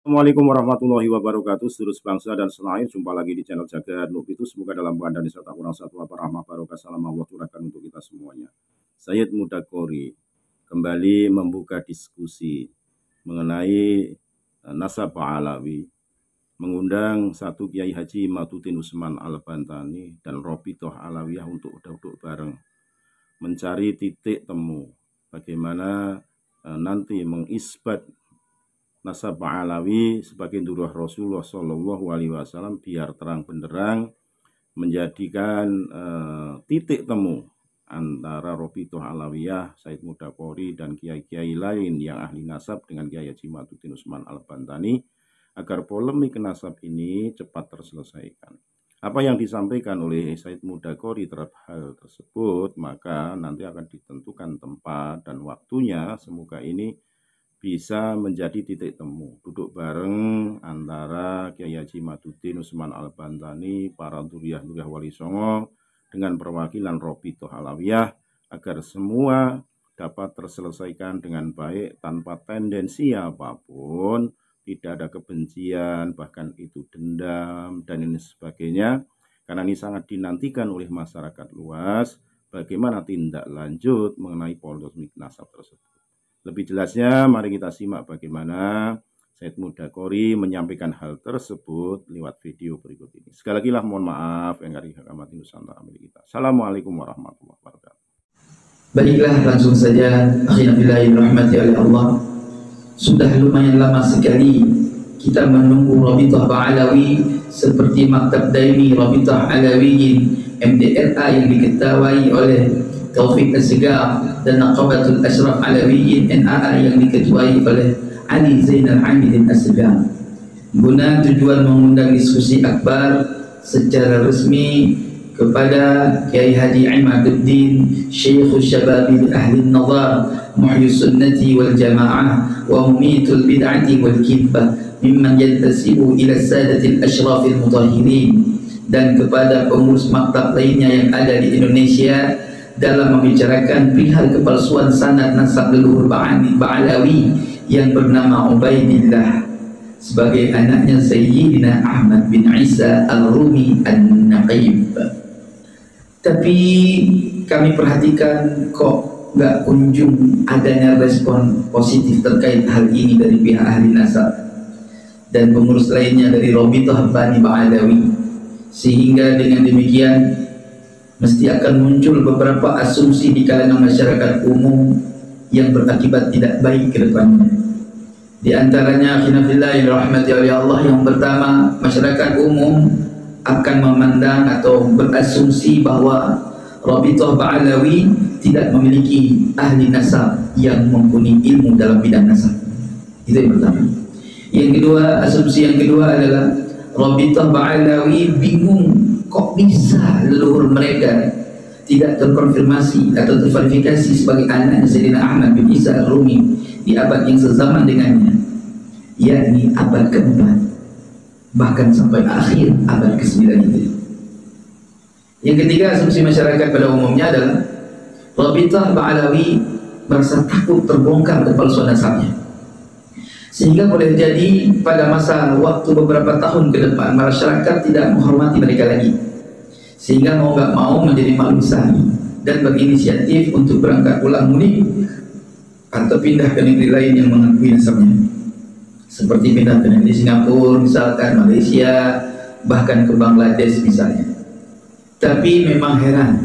Assalamualaikum warahmatullahi wabarakatuh. Sedulur bangsa dan senair, jumpa lagi di channel Jagat Nur itu. Semoga dalam keadaan serta kurang satu apa rahmah barokah salam Allah curahkan untuk kita semuanya. Sayyid Mudakori kembali membuka diskusi mengenai nasab Alawi, mengundang satu Kiai Haji Matutin Usman Al-Bantani dan Robitoh Alawiyah untuk duduk bareng mencari titik temu bagaimana nanti mengisbat nasab Alawi sebagai nurah Rasulullah Shallallahu Alaihi Wasallam biar terang benderang menjadikan titik temu antara Robitoh Alawiyah, Sayyid Mudakori dan kiai-kiai lain yang ahli nasab dengan Kiai Haji Matutin Usman Al-Bantani agar polemik nasab ini cepat terselesaikan. Apa yang disampaikan oleh Sayyid Mudakori terhadap hal tersebut, maka nanti akan ditentukan tempat dan waktunya. Semoga ini bisa menjadi titik temu duduk bareng antara Kiai Haji Matutin Usman Al-Bantani, para duriyah-duriyah Wali Songo dengan perwakilan Robitoh Alawiyah agar semua dapat terselesaikan dengan baik tanpa tendensi apapun, tidak ada kebencian, bahkan itu dendam dan ini sebagainya. Karena ini sangat dinantikan oleh masyarakat luas, bagaimana tindak lanjut mengenai polemik nasab tersebut. Lebih jelasnya, mari kita simak bagaimana Sayyid Mudakori menyampaikan hal tersebut lewat video berikut ini. Sekali lagi lah mohon maaf yang dari Hakamati Nusantara milik kita. Assalamualaikum warahmatullahi wabarakatuh. Baiklah, langsung saja. Akhirnya billahi rahmati oleh Allah. Sudah lumayan lama sekali kita menunggu Robitoh Alawi seperti Maktab Daimi Robitoh Alawiyin MDRA yang diketahui oleh Taufik As-Segar dan Naqabatul Ashraf Alawiyin NAA yang diketuai oleh Ali Zainal Hamidin As-Segar, guna tujuan mengundang diskusi akbar secara resmi kepada Kiai Haji Imaduddin Syekhul Syababi Ahli Nazar Muhyus Sunnati wal Jamaah wa Mumitul Bid'ati wal Kibah mimman yantasibu ila Sadatil Ashrafil Mutahirin, dan kepada pengurus maktab lainnya yang ada di Indonesia dalam membicarakan perihal kepalsuan sanad nasab leluhur Ba'alawi yang bernama Ubaidillah sebagai anaknya Sayyidina Ahmad bin Isa Al-Rumi An-Naqib. Tapi kami perhatikan kok nggak kunjung adanya respon positif terkait hal ini dari pihak ahli nasab dan pengurus lainnya dari Robitoh Bani Ba'alawi, sehingga dengan demikian mesti akan muncul beberapa asumsi di kalangan masyarakat umum yang berakibat tidak baik ke depannya. Di antaranya khinafillahi rahmati oleh Allah, yang pertama, masyarakat umum akan memandang atau berasumsi bahwa Robitoh Ba'alawi tidak memiliki ahli nasab yang mumpuni ilmu dalam bidang nasab. Itu yang pertama. Yang kedua, asumsi yang kedua adalah Robitoh Ba'alawi bingung kok bisa leluhur mereka tidak terkonfirmasi atau terverifikasi sebagai anaknya Sayyidina Ahmad bin Isa Al-Rumi di abad yang sezaman dengannya, yakni abad ke-4, bahkan sampai akhir abad ke-9 itu. Yang ketiga, asumsi masyarakat pada umumnya adalah Robitoh Ba'alawi merasa takut terbongkar kepalsuan nasabnya, sehingga boleh jadi pada masa waktu beberapa tahun ke depan masyarakat tidak menghormati mereka lagi, sehingga mau nggak mau menjadi malu sani dan berinisiatif untuk berangkat pulang mudik atau pindah ke negeri lain yang mengakui nasabnya, seperti pindah ke negeri Singapura misalkan, Malaysia, bahkan ke Bangladesh misalnya. Tapi memang heran,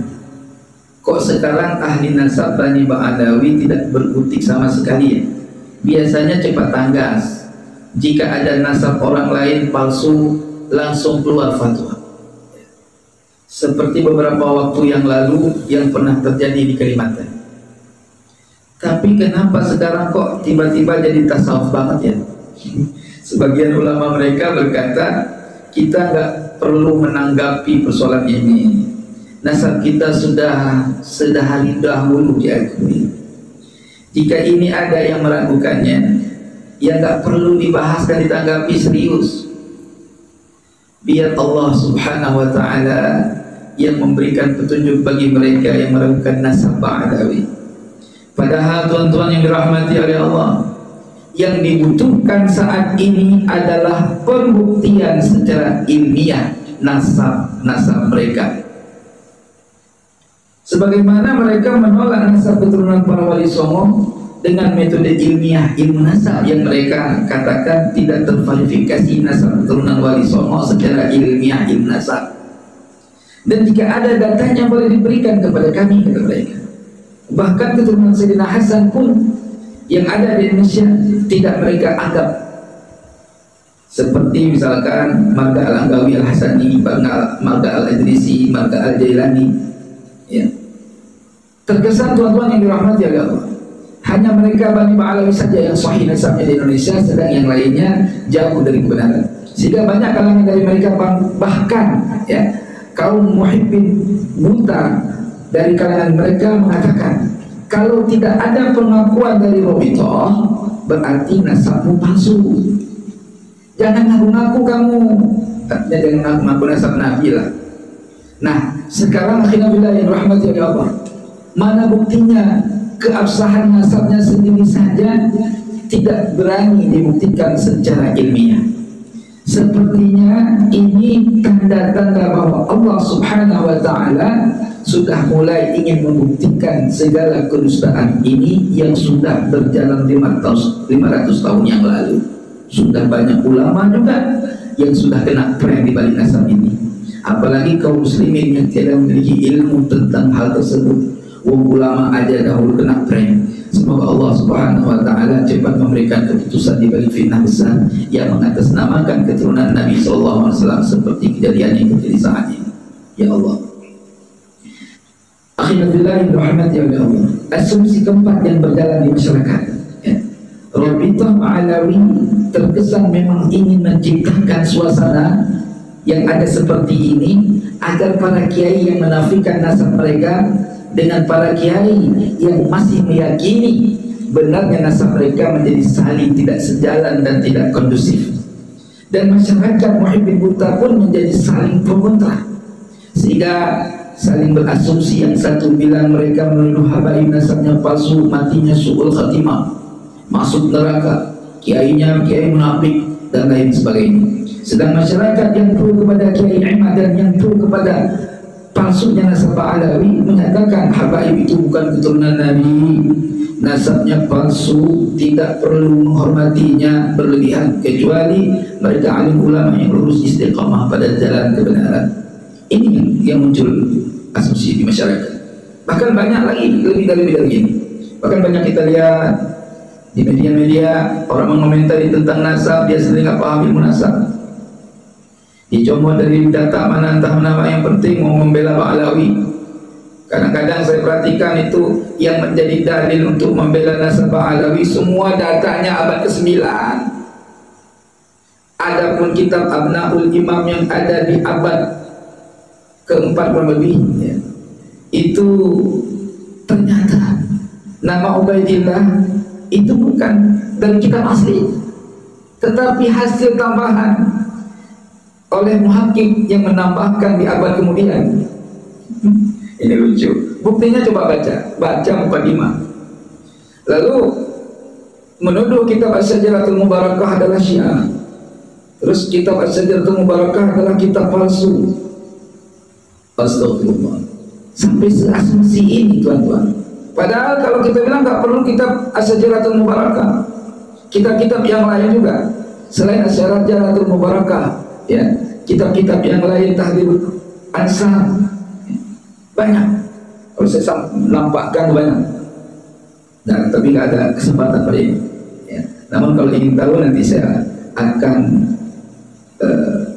kok sekarang ahli nasab Bani Ba'alawi tidak berkutik sama sekali ya. Biasanya cepat tanggas, jika ada nasab orang lain palsu langsung keluar fatwa, seperti beberapa waktu yang lalu yang pernah terjadi di Kalimantan. Tapi kenapa sekarang kok tiba-tiba jadi tasawuf banget ya? Sebagian ulama mereka berkata, kita nggak perlu menanggapi persoalan ini, nasab kita sudah sedahari dahulu diakui. Jika ini ada yang meragukannya, ya nggak perlu dibahas dan ditanggapi serius. Biar Allah Subhanahu wa Ta'ala yang memberikan petunjuk bagi mereka yang meragukan nasab Ba'alawi. Padahal tuan-tuan yang dirahmati oleh Allah, Yang dibutuhkan saat ini adalah pembuktian secara ilmiah nasab mereka. Sebagaimana mereka menolak nasab keturunan para wali songo dengan metode ilmiah ilmu nasab yang mereka katakan tidak terverifikasi nasab keturunan wali songo secara ilmiah ilmu nasab. Dan jika ada datanya boleh diberikan kepada kami, kata mereka. Bahkan keturunan Sayyidina Hasan pun yang ada di Indonesia tidak mereka anggap seperti misalkan marga Al-Anggawi Al-Hasani, marga Al-Idrisi, marga Al-Jailani, ya. Terkesan tuan-tuan yang dirahmati Allah, hanya mereka Bani Ba'alawi saja yang sahih nasabnya di Indonesia, sedang yang lainnya jauh dari kebenaran. Sehingga banyak kalangan dari mereka, bahkan ya kaum muhibbin buta dari kalangan mereka mengatakan, kalau tidak ada pengakuan dari Robitoh, berarti nasabmu palsu. Jangan ngaku-ngaku kamu, artinya jangan ngaku-ngaku nasab Nabi lah. Nah, sekarang akhirnya bila yang rahmati Allah, mana buktinya keabsahan nasabnya sendiri saja tidak berani dibuktikan secara ilmiah. Sepertinya ini tanda-tanda bahwa Allah Subhanahu wa Ta'ala sudah mulai ingin membuktikan segala kedustaan ini yang sudah berjalan 500 tahun yang lalu. Sudah banyak ulama juga yang sudah kena prank di balik nasab ini. Apalagi kaum muslimin yang tidak memiliki ilmu tentang hal tersebut. Ulama aja dahulu kena prank. Semoga Allah Subhanahu wa Ta'ala cepat memberikan keputusan di balik fitnah besar yang mengatasnamakan keturunan Nabi SAW seperti kejadian yang terjadi saat ini. Ya Allah. Akhirnya rahmat ya Allah. Asumsi keempat yang berjalan di masyarakat, ya. Rabithah Ba'alawi terkesan memang ingin menciptakan suasana yang ada seperti ini agar para kiai yang menafikan nasab mereka dengan para kiai yang masih meyakini benarnya nasab mereka menjadi saling tidak sejalan dan tidak kondusif, dan masyarakat muhibbin buta pun menjadi saling kontra, sehingga saling berasumsi. Yang satu bilang mereka menuduh habaib nasabnya palsu, matinya su'ul khatimah, masuk neraka, kiainya kiai munafik dan lain sebagainya. Sedang masyarakat yang pro kepada Kiai Ahmad dan yang pro kepada palsunya nasab Ba'alawi menyatakan habaib itu bukan keturunan Nabi, nasabnya palsu, tidak perlu menghormatinya berlebihan kecuali mereka alim ulama yang lurus istiqamah pada jalan kebenaran. Ini yang muncul asumsi di masyarakat. Bahkan banyak lagi lebih dari ini. Bahkan banyak kita lihat di media-media orang mengomentari tentang nasab, dia sendiri nggak paham ilmu nasab. Dicomot dari data mana entah nama, yang penting mau membela Ba'alawi. Kadang-kadang saya perhatikan itu yang menjadi dalil untuk membela nasab Ba'alawi semua datanya abad ke-9. Adapun kitab Abnaul Imam yang ada di abad ke-4 kurang lebih, ya, itu ternyata nama Ubaidillah itu bukan dari kitab asli, tetapi hasil tambahan oleh muhakkik yang menambahkan di abad kemudian. Ini lucu. Buktinya coba baca mukadimah. Lalu menuduh kitab As-Sajaratul Mubarakah adalah Syiah. Terus kitab As-Sajaratul Mubarakah adalah kitab palsu. Astagfirullah. Sampai asumsi ini tuan-tuan. Padahal kalau kita bilang nggak perlu kitab As-Sajaratul Mubarakah, kitab-kitab yang lain juga selain As-Sajaratul Mubarakah, ya, kitab-kitab yang lain, Tahdhibul Ansar, banyak. Kalau saya nampakkan banyak. Nah, tapi nggak ada kesempatan pada ini. Ya. Namun kalau ingin tahu nanti saya akan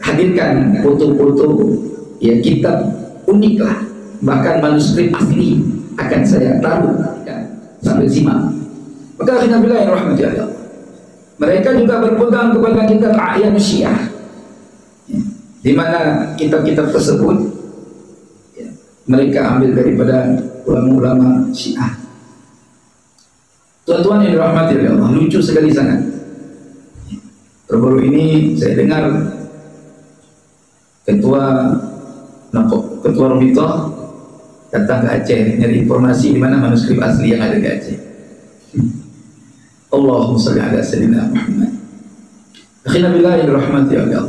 hadirkan foto-foto, ya, kitab unik lah, bahkan manuskrip asli akan saya taruh, ya, sambil simak. Maka akhirnya bila yang rahmati Allah, mereka juga berpegang kepada kitab A'yan Syiah, ya, di mana kitab-kitab tersebut, ya, mereka ambil daripada ulama-ulama Syiah. Tuan-tuan yang dirahmati oleh Allah, lucu sekali sangat. Baru-baru ini saya dengar ketua Rabithah datang ke Aceh nyari informasi di mana manuskrip asli yang ada di Aceh. Allahumma shalli ala sayyidina Muhammad. Akhina billahi rahmati Allah.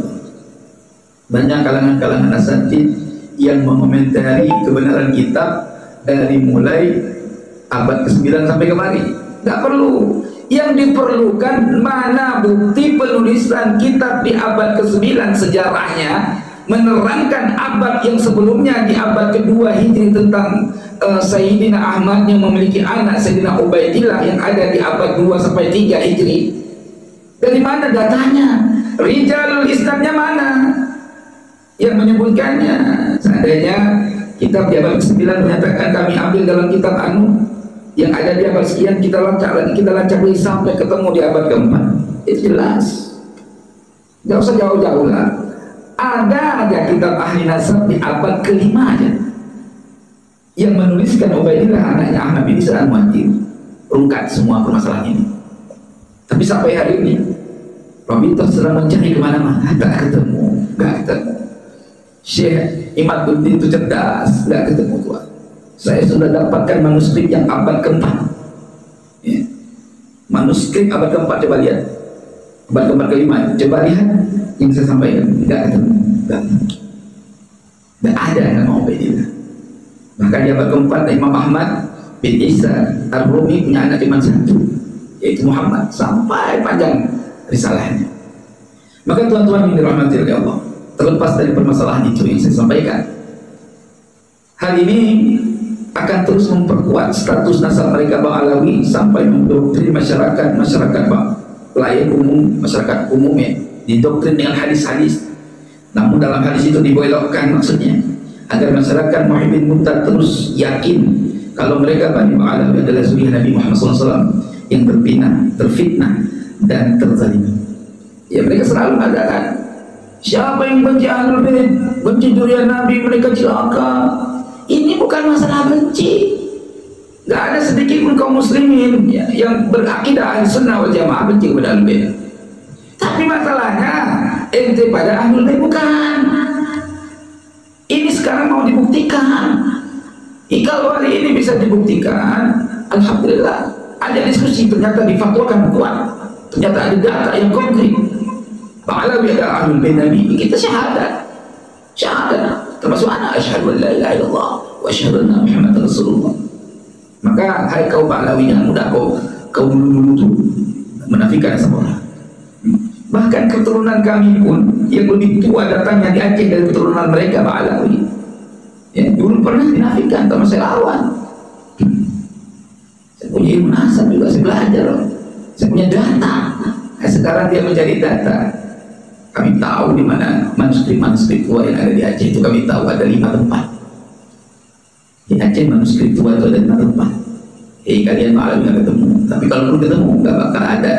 Banyak kalangan-kalangan asatid yang mengomentari kebenaran kitab dari mulai abad ke-9 sampai kemari. Tidak perlu. Yang diperlukan mana bukti penulisan kitab di abad ke-9 sejarahnya menerangkan abad yang sebelumnya di abad kedua Hijri tentang Sayyidina Ahmad yang memiliki anak Sayyidina Ubaidillah yang ada di abad 2 sampai 3 Hijri. Dari mana datanya? Rijalul Islamnya mana yang menyebutkannya? Seandainya kitab di abad ke-9 menyatakan kami ambil dalam kitab yang ada di abad sekian, kita lacak lagi sampai ketemu di abad ke-4. Itu jelas. Gak usah jauh-jauh lah. Ada aja kitab ahli nasab di abad ke-5 aja yang menuliskan Ubaidillah anaknya Ahmad bin Isa al-Muhajir. Rungkat semua permasalahan ini. Tapi sampai hari ini Rabithah sedang mencari kemana-mana, gak ketemu. Syekh Imaduddin itu cerdas, gak ketemu tuan. Saya sudah dapatkan manuskrip yang abad ke-4 ya. Manuskrip abad ke-4, coba lihat. Abad ke-4 ke-5, coba lihat yang saya sampaikan. Tidak ketemu, tidak ada nama Ubaidillah. Bahkan di abad ke-4 Imam Ahmad bin Isa Ar-Rumi punya anak cuma satu, yaitu Muhammad, sampai panjang risalahnya. Maka tuan-tuan yang dirahmati oleh Allah, terlepas dari permasalahan itu yang saya sampaikan, hal ini akan terus memperkuat status nasab mereka Bang Alawi sampai mendoktrin masyarakat lain umum, masyarakat umumnya didoktrin dengan hadis-hadis. Namun dalam hadis itu dibelokkan maksudnya agar masyarakat Muhibbin Muntah terus yakin kalau mereka Bani Bang Alawi adalah zuriyah Nabi Muhammad SAW yang terfitnah dan terzalimi. Ya, mereka selalu mengatakan siapa yang benci Ahlul Bait, benci zuriyah Nabi, mereka celaka. Ini bukan masalah benci. Gak ada sedikit pun kaum muslimin ya, yang berakidah ahli sunnah wal jamaah benci kepada Ahlul Bait. Tapi masalahnya ente pada Ahlul Bait bukan. Ini sekarang mau dibuktikan. Kalau hari ini bisa dibuktikan, alhamdulillah. Ada diskusi, ternyata difatwakan kuat. Ternyata ada data yang konkret. Pak Alawi ada Ahlul Bait Nabi, kita syahadat. Termasuk anak asyhadu an la ilaha illallah wa asyhadu anna Muhammadar Rasulullah. Maka hai kau Pak Alawi, jangan mudah kau dulu tuh menafikan sama orang. Bahkan keturunan kami pun yang lebih tua datangnya di Aceh dari keturunan mereka Pak Alawi. Ya, dulu pernah dinafikan sama saya lawan. Saya punya ilmu nasab juga, saya belajar. Saya punya data. Nah, sekarang dia mencari data. Kami tahu di mana manuskrip tua yang ada di Aceh itu, kami tahu ada 5 tempat. Di Aceh manuskrip tua itu ada 5 tempat. Kalian malah nggak ketemu. Tapi kalau pun ketemu, nggak bakal ada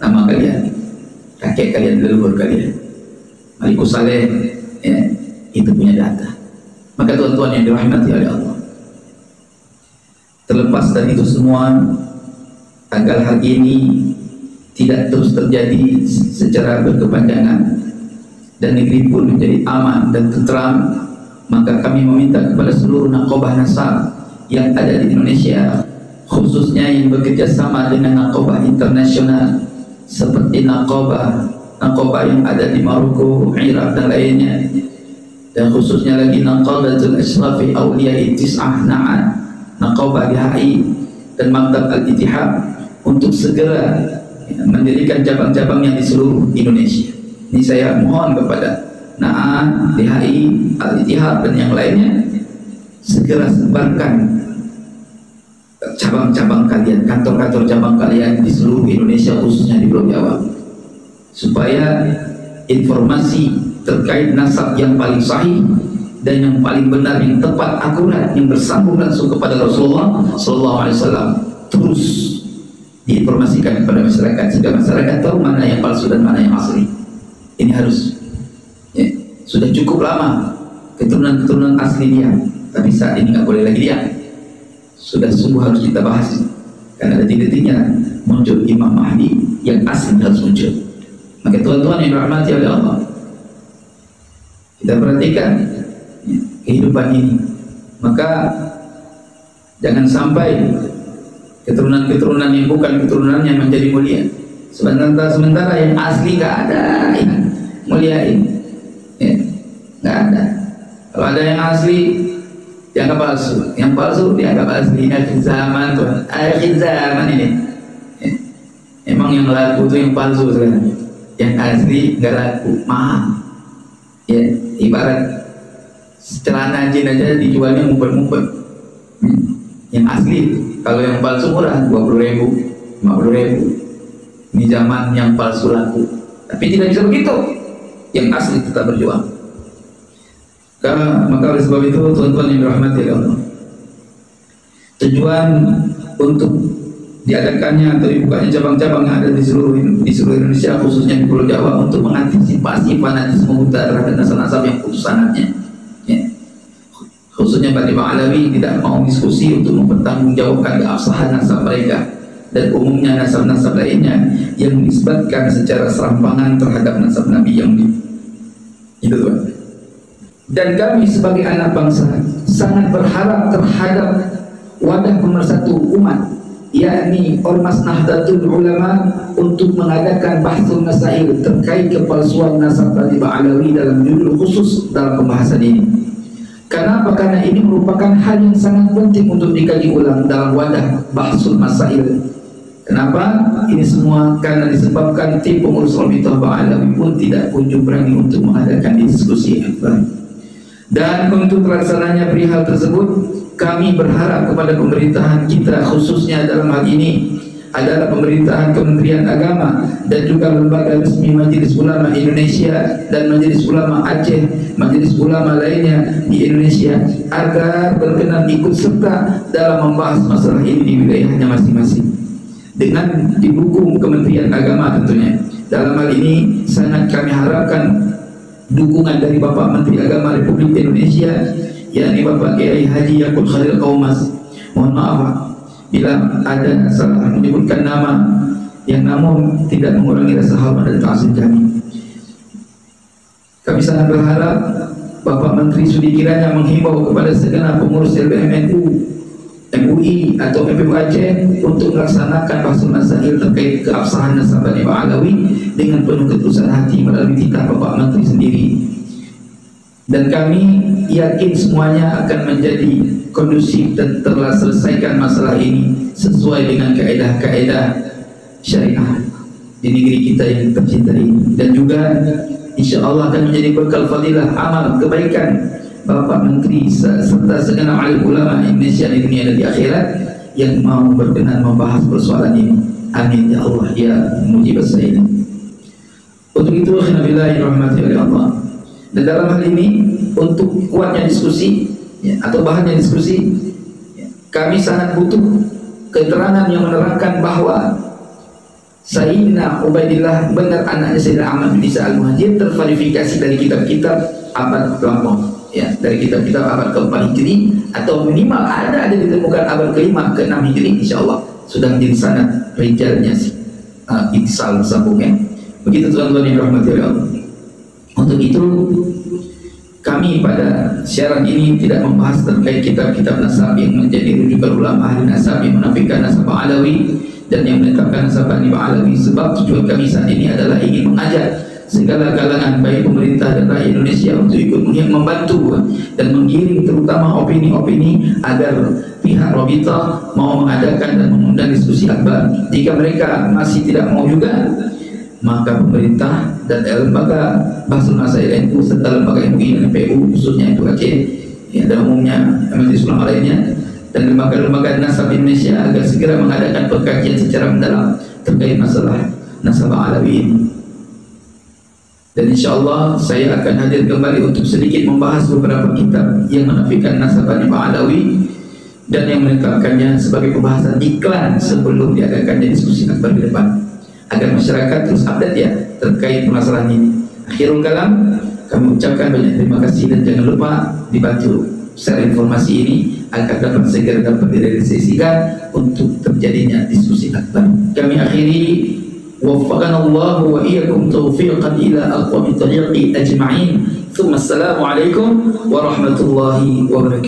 nama kalian, kakek kalian, leluhur kalian. Malikus Saleh, ya, itu punya data. Maka tuan-tuan yang dirahmati oleh Allah, terlepas dari itu semua, agar hal ini tidak terus terjadi secara berkepanjangan dan negeri pun menjadi aman dan tentram, maka kami meminta kepada seluruh naqobah nasab yang ada di Indonesia, khususnya yang bekerja sama dengan naqobah internasional seperti naqobah yang ada di Maroko, Irak dan lainnya, dan khususnya lagi Naqabatul Ashrafi Awliya'i Tis'ah Na'an, naqobah di HI dan Maktab Al-Ittihad, untuk segera mendirikan cabang-cabangnya di seluruh Indonesia. Ini saya mohon kepada Na'an, DHI, Al-Ittihad dan yang lainnya, segera sebarkan cabang-cabang kalian, kantor-kantor cabang kalian di seluruh Indonesia, khususnya di Pulau Jawa, supaya informasi terkait nasab yang paling sahih dan yang paling benar, yang tepat, akurat, yang bersambung langsung kepada Rasulullah SAW terus diinformasikan kepada masyarakat, sehingga masyarakat tahu mana yang palsu dan mana yang asli. Ini harus ya. Sudah cukup lama keturunan asli dia, tapi saat ini nggak boleh lagi dia. Sudah sungguh harus kita bahas, karena detik-detiknya muncul Imam Mahdi yang asli harus muncul. Maka tuan-tuan yang dirahmati oleh Allah, kita perhatikan ya, kehidupan ini. Maka jangan sampai keturunan-keturunan yang bukan keturunannya menjadi mulia. Sementara yang asli nggak ada yang muliain, ya, nggak ada. Kalau ada yang asli dianggap palsu, yang palsu dianggap asli. Akhir zaman tuh, akhir zaman ini. Ya. Emang yang laku tuh yang palsu sekarang, yang asli nggak laku, mahal. Ya, ibarat celana jin aja dijualnya ngumpet-ngumpet. Yang asli, kalau yang palsu murah, 20.000, 50.000. Ini zaman yang palsu laku, tapi tidak bisa begitu. Yang asli tetap berjuang. Maka oleh sebab itu, tuan-tuan yang dirahmati Allah, tujuan untuk diadakannya atau dibukanya cabang-cabang yang ada di seluruh Indonesia, khususnya di Pulau Jawa, untuk mengantisipasi fanatisme buta terhadap nasab-nasab yang putus sanadnya. Ya. Khususnya Pak Alawi tidak mau diskusi untuk mempertanggungjawabkan keabsahan nasab mereka dan umumnya nasab-nasab lainnya yang menisbatkan secara serampangan terhadap nasab Nabi yang itu, Pak. Dan kami sebagai anak bangsa sangat berharap terhadap wadah pemersatu umat, yakni Ormas Nahdlatul Ulama, untuk mengadakan bahsul masail terkait kepalsuan nasab Habib Alawi dalam judul khusus dalam pembahasan ini. Kenapa? Karena ini merupakan hal yang sangat penting untuk dikaji ulang dalam wadah bahsul masail. Kenapa? Ini semua karena disebabkan tim pengurus Rabithah Alawi pun tidak kunjung berani untuk mengadakan diskusi akbar. Dan untuk terlaksananya perihal tersebut, kami berharap kepada pemerintahan kita, khususnya dalam hal ini adalah pemerintahan Kementerian Agama dan juga lembaga resmi Majelis Ulama Indonesia dan Majelis Ulama Aceh, Majelis Ulama lainnya di Indonesia, agar berkenan ikut serta dalam membahas masalah ini di wilayahnya masing-masing dengan didukung Kementerian Agama tentunya. Dalam hal ini sangat kami harapkan dukungan dari Bapak Menteri Agama Republik Indonesia, yakni Bapak Kiai Haji Yakut Khalil Qaumas. Mohon maaf bila ada salah menyebutkan nama, yang namun tidak mengurangi rasa hormat dan ta'zim kami. Kami sangat berharap Bapak Menteri Sudi kiranya menghimbau kepada segenap pengurus LBM NU, MUI atau MPU Aceh untuk melaksanakan bahsul masail terkait keabsahan nasab Habib Alawi dengan penuh ketulusan hati melalui titah Bapak Menteri sendiri. Dan kami yakin semuanya akan menjadi kondusif dan telah selesaikan masalah ini sesuai dengan kaedah-kaedah syariah di negeri kita yang tercinta ini, dan juga insya Allah akan menjadi bekal fadilah amal kebaikan Bapak Menteri serta segenap alim ulama Indonesia di dunia dan di akhirat yang mau berkenan membahas persoalan ini. Amin ya Allah ya mujib as-sa'ilin. Untuk itu, alhamdulillah rahmati oleh Allah. Dan dalam hal ini, untuk kuatnya diskusi ya, atau bahannya diskusi ya, kami sangat butuh keterangan yang menerangkan bahwa Sayyidina Ubaidillah benar anaknya Sayyidina Ahmad bin Isa Al-Muhajir terverifikasi dari kitab-kitab abad lampau, ya, dari kitab-kitab abad ke-4 Hijri, atau minimal ada ditemukan abad ke-5 ke-6 Hijri, insyaallah sudah menjadi sanad rijalnya ittisal sambungnya. Begitu tuan-tuan yang dirahmati oleh Allah. Untuk itu kami pada siaran ini tidak membahas terkait kitab-kitab nasab yang menjadi rujukan ulama ahli nasab yang menafikan nasab Alawi dan yang menetapkan nasab Habib Alawi, sebab tujuan kami saat ini adalah ingin mengajak segala kalangan baik pemerintah dan rakyat Indonesia untuk ikut membantu dan menggiring terutama opini-opini agar pihak Rabithah mau mengadakan dan mengundang diskusi akbar. Jika mereka masih tidak mau juga, maka pemerintah dan lembaga bahsul masail NU serta lembaga MUI dan MPU khususnya itu Aceh ya, dan umumnya Majelis Ulama lainnya dan lembaga-lembaga nasab Indonesia agar segera mengadakan pengkajian secara mendalam terkait masalah nasab Alawi ini. Dan insya Allah saya akan hadir kembali untuk sedikit membahas beberapa kitab yang menafikan nasab Habib Alawi dan yang menetapkannya sebagai pembahasan iklan sebelum diadakannya diskusi akbar ke depan, agar masyarakat terus update ya terkait permasalahan ini. Akhirul kalam, kami ucapkan banyak terima kasih dan jangan lupa dibantu share informasi ini agar dapat segera dapat direalisasikan untuk terjadinya diskusi akbar. Kami akhiri, waffaqanallahu wa iyyakum taufiqan ila aqwamit thariqi ajma'in. Tsumma assalamu alaikum warahmatullahi wabarakatuh.